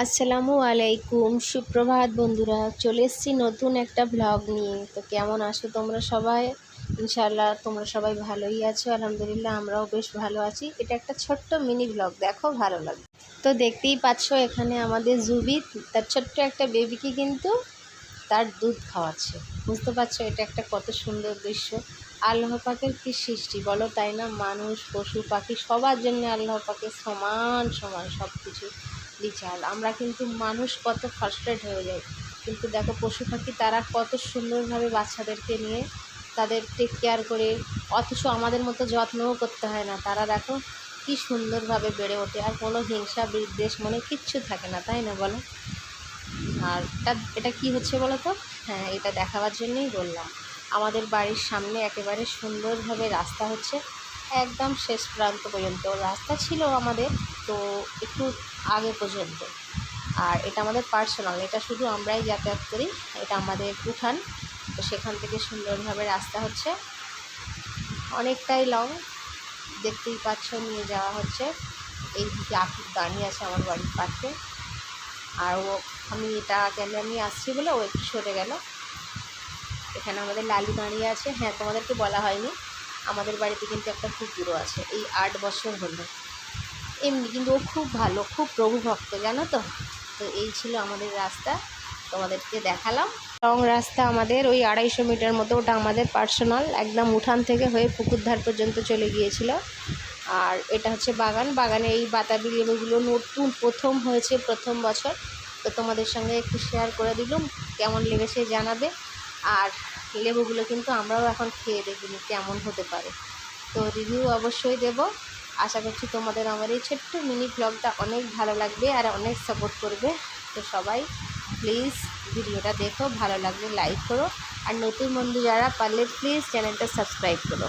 আসসালামু আলাইকুম, সুপ্রভাত বন্ধুরা। চলে এসেছি নতুন একটা ব্লগ নিয়ে। তো কেমন আছো তোমরা সবাই? ইনশাআল্লাহ তোমরা সবাই ভালোই আছো। আলহামদুলিল্লাহ আমরাও বেশ ভালো আছি। এটা একটা ছোট্ট মিনি ব্লগ, দেখো ভালো লাগবে। তো দেখতেই পাচ্ছ এখানে আমাদের জুবি তার ছোট্ট একটা বেবিকে কিন্তু তার দুধ খাওয়াচ্ছে। বুঝতে পারছো এটা একটা কত সুন্দর দৃশ্য। আল্লাহ পাকের কী সৃষ্টি বলো, তাই না? মানুষ, পশু পাখি সবার জন্য আল্লাহ পাকের সমান সমান সব কিছু বিচার। আমরা কিন্তু মানুষ কত ফার্স্ট্রেট হয়ে যাই, কিন্তু দেখো পশু পাখি তারা কত সুন্দরভাবে বাচ্চাদেরকে নিয়ে তাদের টেক কেয়ার করে, অথচ আমাদের মতো যত্নও করতে হয় না। তারা দেখো কী সুন্দরভাবে বেড়ে ওঠে, আর কোনো হিংসা বিদ্বেষ মনে কিচ্ছু থাকে না, তাই না বলো? আর এটা কি হচ্ছে বলো তো? হ্যাঁ, এটা দেখাবার জন্যই বললাম। আমাদের বাড়ির সামনে একেবারে সুন্দরভাবে রাস্তা হচ্ছে, একদম শেষ প্রান্ত পর্যন্ত রাস্তা ছিল আমাদের, তো একটু আগে পর্যন্ত। আর এটা আমাদের পার্সোনাল, এটা শুধু আমরাই যাতায়াত করি, এটা আমাদের উঠান। তো সেখান থেকে সুন্দরভাবে রাস্তা হচ্ছে, অনেকটাই লং, দেখতেই পাচ্ছ নিয়ে যাওয়া হচ্ছে। এই দিকে আফিফ দাঁড়িয়ে আছে আমার বাড়ির পাশে, আর আমি এটা গেলে আমি আসছি বলে ও একটু সরে গেল। এখানে আমাদের লালু দাঁড়িয়ে আছে। হ্যাঁ, তোমাদেরকে বলা হয়নি, আমাদের বাড়িতে কিন্তু একটা কুকুরও আছে, এই 8 বছর হলো। এমনি কিন্তু ও খুব ভালো, খুব প্রভু ভক্ত, জানো তো। তো এই ছিল আমাদের রাস্তা, তোমাদেরকে দেখালাম। লং রাস্তা আমাদের, ওই 250 মিটার মতো, ওটা আমাদের পার্সোনাল, একদম উঠান থেকে হয়ে পুকুর ধার পর্যন্ত চলে গিয়েছিল। আর এটা হচ্ছে বাগান, বাগানে এই বাতাবি লেবুগুলো নতুন প্রথম হয়েছে, প্রথম বছর। তো তোমাদের সঙ্গে একটু শেয়ার করে দিলাম, কেমন লেগেছে জানাবে। আর লেবুগুলো কিন্তু আমরাও এখন খেয়ে দেখিনি কেমন হতে পারে, তো রিভিউ অবশ্যই দেব। আশা করছি তোমাদের আমার এই ছোট্ট মিনি ব্লগটা অনেক ভালো লাগবে আর অনেক সাপোর্ট করবে। তো সবাই প্লিজ ভিডিওটা দেখো, ভালো লাগলে লাইক করো, আর নতুন বন্ধু যারা পারলে প্লিজ চ্যানেলটা সাবস্ক্রাইব করো।